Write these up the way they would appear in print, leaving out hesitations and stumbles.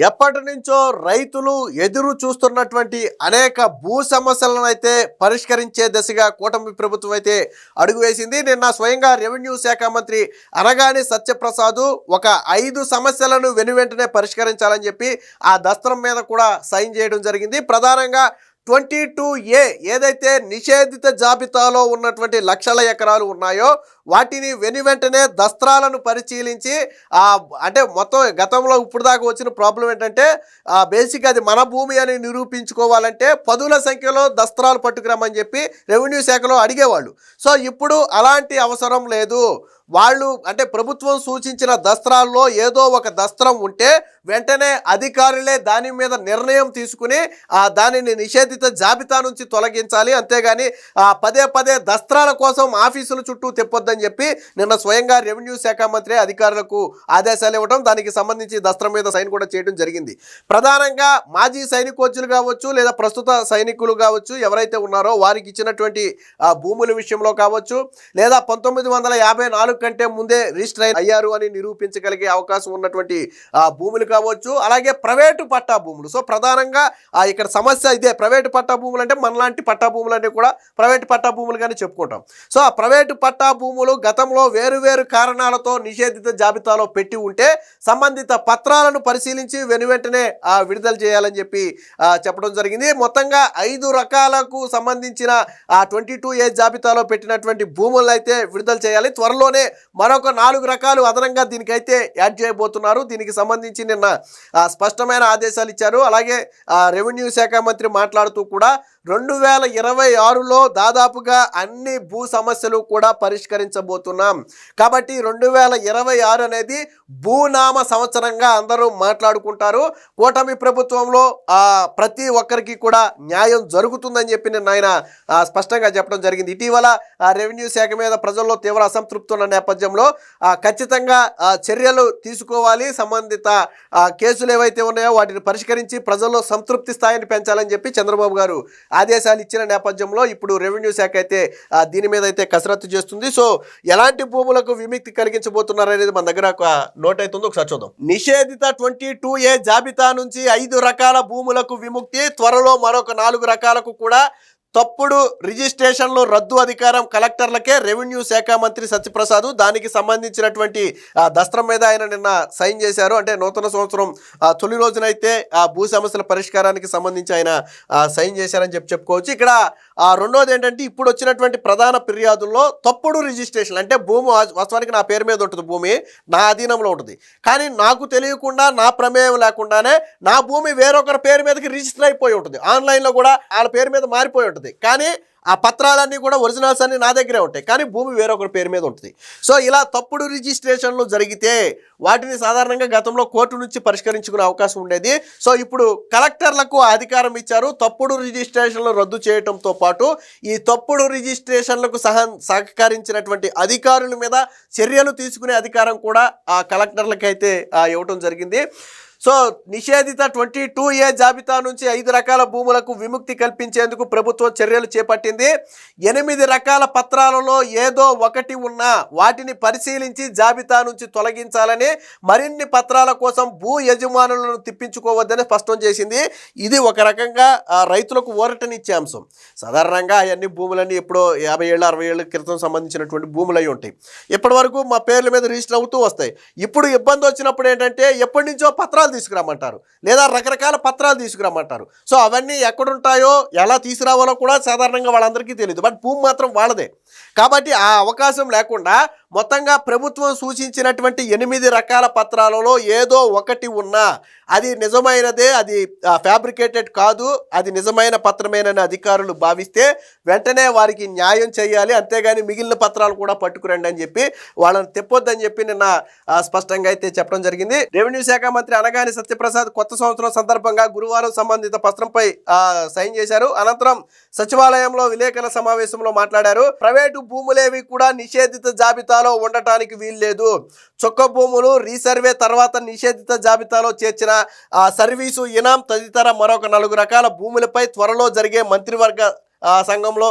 ఎప్పటి నుంచో రైతులు ఎదురు చూస్తున్నటువంటి అనేక భూ సమస్యలను అయితే పరిష్కరించే దిశగా కూటమి ప్రభుత్వం అయితే అడుగు వేసింది. నిన్న స్వయంగా రెవెన్యూ శాఖ మంత్రి అనగాని సత్యప్రసాద్ ఒక 5 సమస్యలను వెనువెంటనే పరిష్కరించాలని చెప్పి ఆ దస్త్రం మీద కూడా సైన్ చేయడం జరిగింది. ప్రధానంగా 22A ఏదైతే నిషేధిత జాబితాలో ఉన్నటువంటి లక్షల ఎకరాలు ఉన్నాయో వాటిని వెనువెంటనే దస్త్రాలను పరిశీలించి అంటే మొత్తం గతంలో ఇప్పుడు దాకా వచ్చిన ప్రాబ్లం ఏంటంటే బేసిక్ అది మన భూమి అని నిరూపించుకోవాలంటే పదుల సంఖ్యలో దస్త్రాలు పట్టుకురమ్మని చెప్పి రెవెన్యూ శాఖలో అడిగేవాళ్ళు. సో ఇప్పుడు అలాంటి అవసరం లేదు. వాళ్ళు అంటే ప్రభుత్వం సూచించిన దస్త్రాల్లో ఏదో ఒక దస్త్రం ఉంటే వెంటనే అధికారులే దాని మీద నిర్ణయం తీసుకుని దానిని నిషేధిత జాబితా నుంచి తొలగించాలి. అంతేగాని పదే పదే దస్త్రాల కోసం ఆఫీసుల చుట్టూ తిప్పొద్దని చెప్పి నిన్న స్వయంగా రెవెన్యూ శాఖ మంత్రి అధికారులకు ఆదేశాలు ఇవ్వడం, దానికి సంబంధించి దస్త్రం మీద సైన్ కూడా చేయడం జరిగింది. ప్రధానంగా మాజీ సైనికోద్యులు కావచ్చు లేదా ప్రస్తుత సైనికులు కావచ్చు ఎవరైతే ఉన్నారో వారికి ఇచ్చినటువంటి భూముల విషయంలో కావచ్చు లేదా 1954 కంటే ముందే రిజిస్టర్ అయ్యారు అని నిరూపించగలిగే అవకాశం ఉన్నటువంటి భూములు కావచ్చు, అలాగే ప్రైవేటు పట్టా భూములు. సో ప్రధానంగా ఇక్కడ సమస్య ఇదే. ప్రైవేటు పట్టా భూములు అంటే మనలాంటి పట్టా భూములన్నీ కూడా ప్రైవేటు పట్టా భూములుగానే చెప్పుకుంటాం. సో ఆ ప్రైవేటు పట్టా భూములు గతంలో వేరు కారణాలతో నిషేధిత జాబితాలో పెట్టి ఉంటే సంబంధిత పత్రాలను పరిశీలించి వెనువెంటనే విడుదల చేయాలని చెప్పి చెప్పడం జరిగింది. మొత్తంగా 5 రకాలకు సంబంధించిన 22A జాబితాలో పెట్టినటువంటి భూములను అయితే విడుదల చేయాలి. త్వరలోనే మరొక 4 రకాలు అదనంగా దీనికైతే యాడ్ చేయబోతున్నారు. దీనికి సంబంధించి నిన్న స్పష్టమైన ఆదేశాలు ఇచ్చారు. అలాగే రెవెన్యూ శాఖ మంత్రి మాట్లాడుతూ కూడా 2026లో దాదాపుగా అన్ని భూ సమస్యలు కూడా పరిష్కరించబోతున్నాం. కాబట్టి 2026 అనేది భూనామ సంవత్సరంగా అందరూ మాట్లాడుకుంటారు. కూటమి ప్రభుత్వంలో ప్రతి ఒక్కరికి కూడా న్యాయం జరుగుతుందని చెప్పి నిన్న ఆయన స్పష్టంగా చెప్పడం జరిగింది. ఇటీవల రెవెన్యూ శాఖ మీద ప్రజల్లో తీవ్ర అసంతృప్తి ఉన్న నేపథ్యంలో ఖచ్చితంగా చర్యలు తీసుకోవాలి. సంబంధిత కేసులు ఏవైతే ఉన్నాయో వాటిని పరిష్కరించి ప్రజల్లో సంతృప్తి స్థాయిని పెంచాలని చెప్పి చంద్రబాబు గారు ఆదేశాలు ఇచ్చిన నేపథ్యంలో ఇప్పుడు రెవెన్యూ శాఖ అయితే దీని మీద అయితే కసరత్తు చేస్తుంది. సో ఎలాంటి భూములకు విముక్తి కలిగించబోతున్నారు అనేది మన దగ్గర ఒక నోట్ అవుతుంది, ఒకసారి చూద్దాం. నిషేధిత 22A జాబితా నుంచి 5 రకాల భూములకు విముక్తి, త్వరలో మరొక 4 రకాలకు కూడా తప్పుడు రిజిస్ట్రేషన్లో రద్దు అధికారం కలెక్టర్లకే రెవెన్యూ శాఖ మంత్రి సత్యప్రసాద్. దానికి సంబంధించినటువంటి దస్త్రం మీద ఆయన నిన్న సైన్ చేశారు. అంటే నూతన సంవత్సరం తొలి రోజునైతే ఆ భూ సమస్యల పరిష్కారానికి సంబంధించి ఆయన సైన్ చేశారని చెప్పుకోవచ్చు. ఇక్కడ రెండోది ఏంటంటే ఇప్పుడు వచ్చినటువంటి ప్రధాన ఫిర్యాదుల్లో తప్పుడు రిజిస్ట్రేషన్, అంటే భూమి వాస్తవానికి నా పేరు మీద ఉంటుంది, భూమి నా అధీనంలో ఉంటుంది, కానీ నాకు తెలియకుండా నా ప్రమేయం లేకుండానే నా భూమి వేరొకరి పేరు మీదకి రిజిస్టర్ అయిపోయి ఉంటుంది. ఆన్లైన్లో కూడా వాళ్ళ పేరు మీద మారిపోయి ఉంటుంది, కానీ ఆ పత్రాలన్నీ కూడా ఒరిజినల్స్ అన్నీ నా దగ్గరే ఉంటాయి, కానీ భూమి వేరొకరి పేరు మీద ఉంటుంది. సో ఇలా తప్పుడు రిజిస్ట్రేషన్లు జరిగితే వాటిని సాధారణంగా గతంలో కోర్టు నుంచి పరిష్కరించుకునే అవకాశం ఉండేది. సో ఇప్పుడు కలెక్టర్లకు అధికారం ఇచ్చారు తప్పుడు రిజిస్ట్రేషన్లు రద్దు చేయడంతో పాటు ఈ తప్పుడు రిజిస్ట్రేషన్లకు సహకరించినటువంటి అధికారుల మీద చర్యలు తీసుకునే అధికారం కూడా ఆ కలెక్టర్లకైతే ఇవ్వటం జరిగింది. సో నిషేధిత 22A జాబితా నుంచి 5 రకాల భూములకు విముక్తి కల్పించేందుకు ప్రభుత్వం చర్యలు చేపట్టింది. 8 రకాల పత్రాలలో ఏదో ఒకటి ఉన్నా వాటిని పరిశీలించి జాబితా నుంచి తొలగించాలని, మరిన్ని పత్రాల కోసం భూ యజమానులను తిప్పించుకోవద్దని స్పష్టం చేసింది. ఇది ఒక రకంగా రైతులకు ఊరటనిచ్చే అంశం. సాధారణంగా అవన్నీ భూములన్నీ ఎప్పుడో 50 ఏళ్ళు 60 ఏళ్ళ క్రితం సంబంధించినటువంటి భూములు అయి ఉంటాయి. ఇప్పటి వరకు మా పేర్ల మీద రిజిస్టర్ అవుతూ వస్తాయి. ఇప్పుడు ఇబ్బంది వచ్చినప్పుడు ఏంటంటే ఎప్పటి నుంచో పత్రాలు తీసుకురమ్మంటారు లేదా రకరకాల పత్రాలు తీసుకురమ్మంటారు. సో అవన్నీ ఎక్కడుంటాయో ఎలా తీసుకురావాలో కూడా సాధారణంగా వాళ్ళందరికీ తెలియదు, బట్ భూమి మాత్రం వాళ్ళదే. కాబట్టి ఆ అవకాశం లేకుండా మొత్తంగా ప్రభుత్వం సూచించినటువంటి 8 రకాల పత్రాలలో ఏదో ఒకటి ఉన్నా అది నిజమైనదే, అది ఫ్యాబ్రికేటెడ్ కాదు, అది నిజమైన పత్రమేనని అధికారులు భావిస్తే వెంటనే వారికి న్యాయం చేయాలి. అంతేగాని మిగిలిన పత్రాలు కూడా పట్టుకురండి అని చెప్పి వాళ్ళని తెప్పొద్దని చెప్పి నిన్న స్పష్టంగా అయితే చెప్పడం జరిగింది. రెవెన్యూ శాఖ మంత్రి అనగాని సత్యప్రసాద్ కొత్త సంవత్సరం సందర్భంగా గురువారం సంబంధిత పత్రంపై సైన్ చేశారు. అనంతరం సచివాలయంలో విలేకరుల సమావేశంలో మాట్లాడారు. ప్రైవేటు భూములేవి కూడా నిషేధిత జాబితాలో ఉండటానికి వీల్లేదు. చొక్క భూములు రీసర్వే తర్వాత నిషేధిత జాబితాలో చేర్చిన సర్వీసు ఇనాం తదితర మరొక 4 రకాల భూములపై త్వరలో జరిగే మంత్రివర్గ సంఘంలో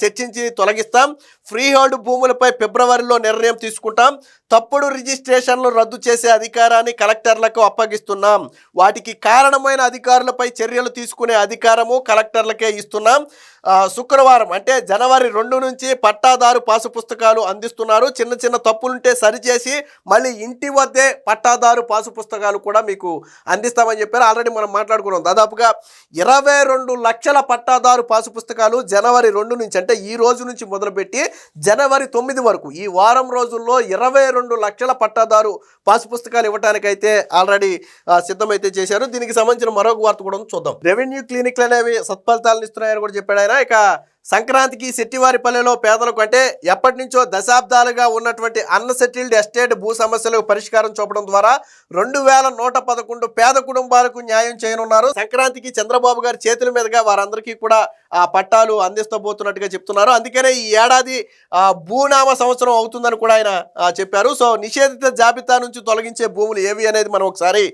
చర్చించి తొలగిస్తాం. ఫ్రీ హోల్డ్ భూములపై ఫిబ్రవరిలో నిర్ణయం తీసుకుంటాం. తప్పుడు రిజిస్ట్రేషన్లు రద్దు చేసే అధికారాన్ని కలెక్టర్లకు అప్పగిస్తున్నాం. వాటికి కారణమైన అధికారులపై చర్యలు తీసుకునే అధికారము కలెక్టర్లకే ఇస్తున్నాం. శుక్రవారం అంటే జనవరి 2 నుంచి పట్టాదారు పాసు పుస్తకాలు అందిస్తున్నారు. చిన్న చిన్న తప్పులుంటే సరిచేసి మళ్ళీ ఇంటి వద్దే పట్టాదారు పాసు పుస్తకాలు కూడా మీకు అందిస్తామని చెప్పారు. ఆల్రెడీ మనం మాట్లాడుకున్నాం. దాదాపుగా 22 లక్షల పట్టాదారు పాసు పుస్తకాలు జనవరి 2 నుంచి అంటే ఈ రోజు నుంచి మొదలుపెట్టి జనవరి 9 వరకు ఈ వారం రోజుల్లో 22 లక్షల పట్టాదారు పాసు పుస్తకాలు ఇవ్వడానికైతే ఆల్రెడీ సిద్ధమైతే చేశారు. దీనికి సంబంధించిన మరొక వార్త కూడా చూద్దాం. రెవెన్యూ క్లినిక్లు అనేవి సత్ఫలితాలను ఇస్తున్నాయని కూడా చెప్పాడు ఆయన. ఇక సంక్రాంతికి శెట్టివారిపల్లెలో పేదలకు అంటే ఎప్పటి నుంచో దశాబ్దాలుగా ఉన్నటువంటి అన్సెటిల్డ్ ఎస్టేట్ భూ సమస్యలకు పరిష్కారం చూపడం ద్వారా 2111 పేద కుటుంబాలకు న్యాయం చేయనున్నారు. సంక్రాంతికి చంద్రబాబు గారి చేతుల మీదుగా వారందరికీ కూడా పట్టాలు అందిస్తబోతున్నట్టుగా చెప్తున్నారు. అందుకనే ఈ ఏడాది భూనామ సంవత్సరం అవుతుందని కూడా ఆయన చెప్పారు. సో నిషేధిత జాబితా నుంచి తొలగించే భూములు ఏవి అనేది మనం ఒకసారి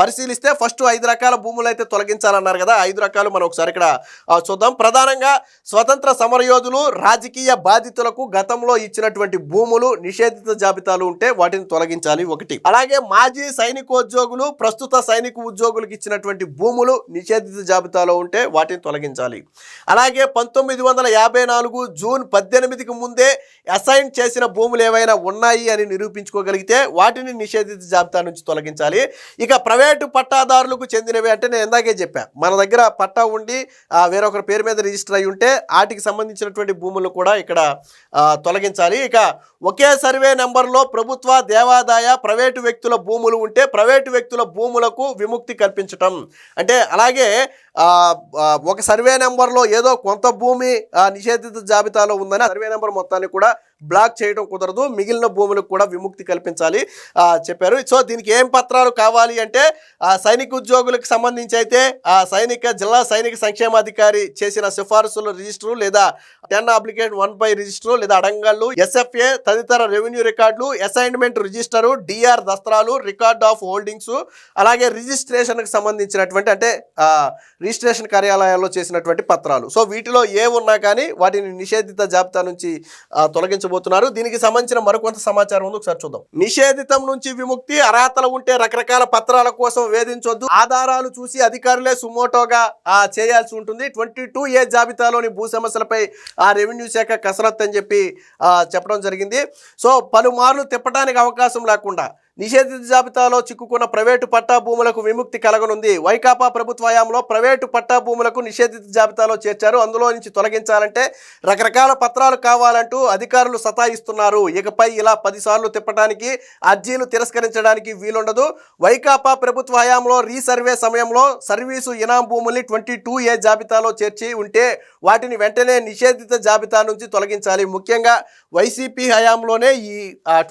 పరిశీలిస్తే ఫస్ట్ 5 రకాల భూములు అయితే తొలగించాలన్నారు కదా. 5 రకాలు మనం ఒకసారి ఇక్కడ చూద్దాం. ప్రధానంగా స్వతంత్ర సమరయోధులు, రాజకీయ బాధితులకు గతంలో ఇచ్చినటువంటి భూములు నిషేధిత జాబితాలు ఉంటే వాటిని తొలగించాలి 1. అలాగే మాజీ సైనికోద్యోగులు, ప్రస్తుత సైనిక ఉద్యోగులకు ఇచ్చినటువంటి భూములు నిషేధిత జాబితాలో ఉంటే వాటిని తొలగించాలి. అలాగే 1954 జూన్ 18కి ముందే అసైన్ చేసిన భూములు ఏవైనా ఉన్నాయి అని నిరూపించుకోగలిగితే వాటిని నిషేధిత జాబితా నుంచి తొలగించాలి. ఇక ప్రైవేటు పట్టాదారులకు చెందినవి అంటే నేను ఇందాకే చెప్పాను, మన దగ్గర పట్టా ఉండి వేరొకరి పేరు మీద రిజిస్టర్ అయి ఉంటే వాటికి సంబంధించినటువంటి భూములు కూడా ఇక్కడ తొలగించాలి. ఇక ఒకే సర్వే నెంబర్లో ప్రభుత్వ, దేవాదాయ, ప్రైవేటు వ్యక్తుల భూములు ఉంటే ప్రైవేటు వ్యక్తుల భూములకు విముక్తి కల్పించటం. అంటే అలాగే ఒక సర్వే నెంబర్లో ఏదో కొంత భూమి నిషేధిత జాబితాలో ఉందని సర్వే నెంబర్ మొత్తాన్ని కూడా బ్లాక్ చేయడం కుదరదు. మిగిలిన భూములకు కూడా విముక్తి కల్పించాలి చెప్పారు. సో దీనికి ఏం పత్రాలు కావాలి అంటే సైనిక ఉద్యోగులకు సంబంధించి అయితే జిల్లా సైనిక సంక్షేమాధికారి చేసిన సిఫారసుల రిజిస్టరు లేదా 10/1 రిజిస్టరు లేదా అడంగళ్ళు, ఎస్ఎఫ్ఏ తదితర రెవెన్యూ రికార్డులు, అసైన్మెంట్ రిజిస్టరు, డిఆర్ దస్త్రాలు, రికార్డ్ ఆఫ్ హోల్డింగ్స్, అలాగే రిజిస్ట్రేషన్కి సంబంధించినటువంటి అంటే రిజిస్ట్రేషన్ కార్యాలయాల్లో చేసినటువంటి పత్రాలు. సో వీటిలో ఏ ఉన్నా కానీ వాటిని నిషేధిత జాబితా నుంచి తొలగించబోతున్నారు. దీనికి సంబంధించిన మరికొంత సమాచారం ఉంది, ఒకసారి చూద్దాం. నిషేధితం నుంచి విముక్తి, అర్హతలు ఉంటే రకరకాల పత్రాల కోసం వేధించొద్దు, ఆధారాలు చూసి అధికారులే సుమోటోగా చేయాల్సి ఉంటుంది. 22A జాబితాలోని భూ సమస్యలపై రెవెన్యూ శాఖ కసరత్తు అని చెప్పి చెప్పడం జరిగింది. సో పలుమార్లు తిప్పడానికి అవకాశం లేకుండా నిషేధిత జాబితాలో చిక్కుకున్న ప్రైవేటు పట్టా భూములకు విముక్తి కలగనుంది. వైకాపా ప్రభుత్వ హయాంలో ప్రైవేటు పట్టా భూములకు నిషేధిత జాబితాలో చేర్చారు. అందులో నుంచి తొలగించాలంటే రకరకాల పత్రాలు కావాలంటూ అధికారులు సతాయిస్తున్నారు. ఇకపై ఇలా 10 సార్లు తిప్పడానికి, అర్జీలు తిరస్కరించడానికి వీలుండదు. వైకాపా ప్రభుత్వ హయాంలో రీసర్వే సమయంలో సర్వీసు ఇనాం భూముల్ని 22A జాబితాలో చేర్చి ఉంటే వాటిని వెంటనే నిషేధిత జాబితా నుంచి తొలగించాలి. ముఖ్యంగా వైసీపీ హయాంలోనే ఈ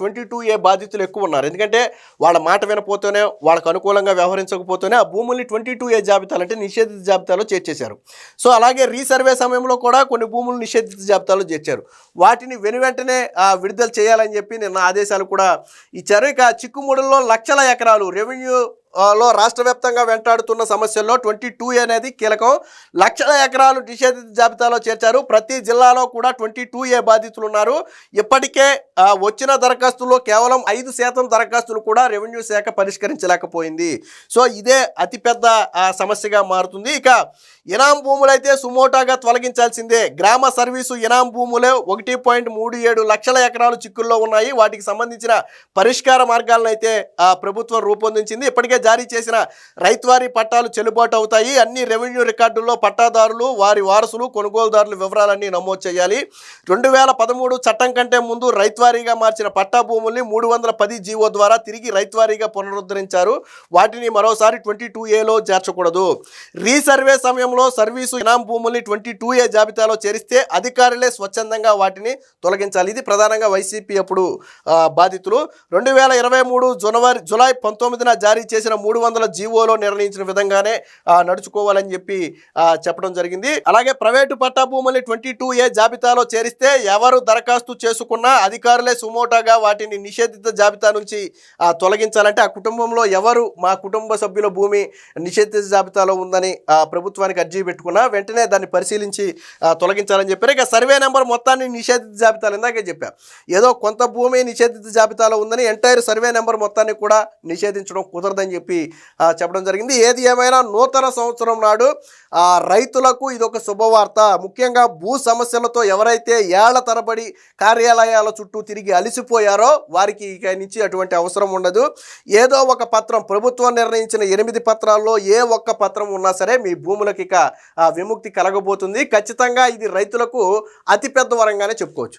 22A బాధితులు ఎక్కువ ఉన్నారు. ఎందుకంటే వాళ్ళ మాట వినపోతేనే, వాళ్ళకు అనుకూలంగా వ్యవహరించకపోతేనే ఆ భూముల్ని 22A జాబితాలు అంటే నిషేధిత జాబితాలో చేర్చేశారు. సో అలాగే రీసర్వే సమయంలో కూడా కొన్ని భూములు నిషేధిత జాబితాలో చేర్చారు. వాటిని వెంటనే విడుదల చేయాలని చెప్పి నిన్న ఆదేశాలు కూడా ఇచ్చారు. ఇక చిక్కుముడుల్లో లక్షల ఎకరాలు రెవెన్యూ లో రాష్ట్ర వ్యాప్తంగా వెంటాడుతున్న సమస్యల్లో 22A అనేది కీలకం. లక్షల ఎకరాలు నిషేధిత జాబితాలో చేర్చారు. ప్రతి జిల్లాలో కూడా 22A బాధితులు ఉన్నారు. ఇప్పటికే వచ్చిన దరఖాస్తుల్లో కేవలం 5% దరఖాస్తులు కూడా రెవెన్యూ శాఖ పరిష్కరించలేకపోయింది. సో ఇదే అతిపెద్ద సమస్యగా మారుతుంది. ఇక ఇనాం భూములైతే సుమోటాగా తొలగించాల్సిందే. గ్రామ సర్వీసు ఇనాం భూములు 1.37 లక్షల ఎకరాలు చిక్కుల్లో ఉన్నాయి. వాటికి సంబంధించిన పరిష్కార మార్గాలను అయితే ప్రభుత్వం రూపొందించింది. ఇప్పటికే జారీ చేసిన రైతువారీ పట్టాలు చెల్లుబాటు అవుతాయి. అన్ని రెవెన్యూ రికార్డుల్లో పట్టాదారులు, వారి వారసులు, కొనుగోలుదారుల వివరాలన్నీ నమోదు చేయాలి. 2013 చట్టం కంటే ముందు రైతువారీగా మార్చిన పట్టా భూముల్ని 310 జీవో ద్వారా తిరిగి రైతువారీగా పునరుద్ధరించారు. వాటిని మరోసారి 22Aలో చేర్చకూడదు. రీసర్వే సమయంలో సర్వీసు ఇనాం భూముల్ని 22A జాబితాలో చేరిస్తే అధికారులే స్వచ్ఛందంగా వాటిని తొలగించాలి. ఇది ప్రధానంగా వైసీపీ అప్పుడు బాధితులు. 2023 జూలై 19న జారీ చేసిన చేసిన 300 జీవోలో నిర్ణయించిన విధంగానే నడుచుకోవాలని చెప్పి చెప్పడం జరిగింది. అలాగే ప్రైవేటు పట్టా భూముల్ని 22A జాబితాలో చేరిస్తే ఎవరు దరఖాస్తు చేసుకున్నా అధికారులే సుమోటాగా వాటిని నిషేధిత జాబితా నుంచి తొలగించాలంటే ఆ కుటుంబంలో ఎవరు మా కుటుంబ సభ్యుల భూమి నిషేధిత జాబితాలో ఉందని ప్రభుత్వానికి అర్జీ పెట్టుకున్నా వెంటనే దాన్ని పరిశీలించి తొలగించాలని చెప్పారు. ఇక సర్వే నెంబర్ మొత్తాన్ని నిషేధిత జాబితాలు ఇందాకే చెప్పా, ఏదో కొంత భూమి నిషేధిత జాబితాలో ఉందని ఎంటైర్ సర్వే నెంబర్ మొత్తాన్ని కూడా నిషేధించడం కుదరదని చెప్పి చెప్పడం జరిగింది. ఏది ఏమైనా నూతన సంవత్సరం నాడు రైతులకు ఇదొక శుభవార్త. ముఖ్యంగా భూ సమస్యలతో ఎవరైతే ఏళ్ల తరబడి కార్యాలయాల చుట్టూ తిరిగి అలిసిపోయారో వారికి ఇక నుంచి అటువంటి అవసరం ఉండదు. ఏదో ఒక పత్రం, ప్రభుత్వం నిర్ణయించిన 8 పత్రాల్లో ఏ ఒక్క పత్రం ఉన్నా సరే మీ భూములకు ఇక విముక్తి కలగబోతుంది. ఖచ్చితంగా ఇది రైతులకు అతిపెద్ద వరంగానే చెప్పుకోవచ్చు.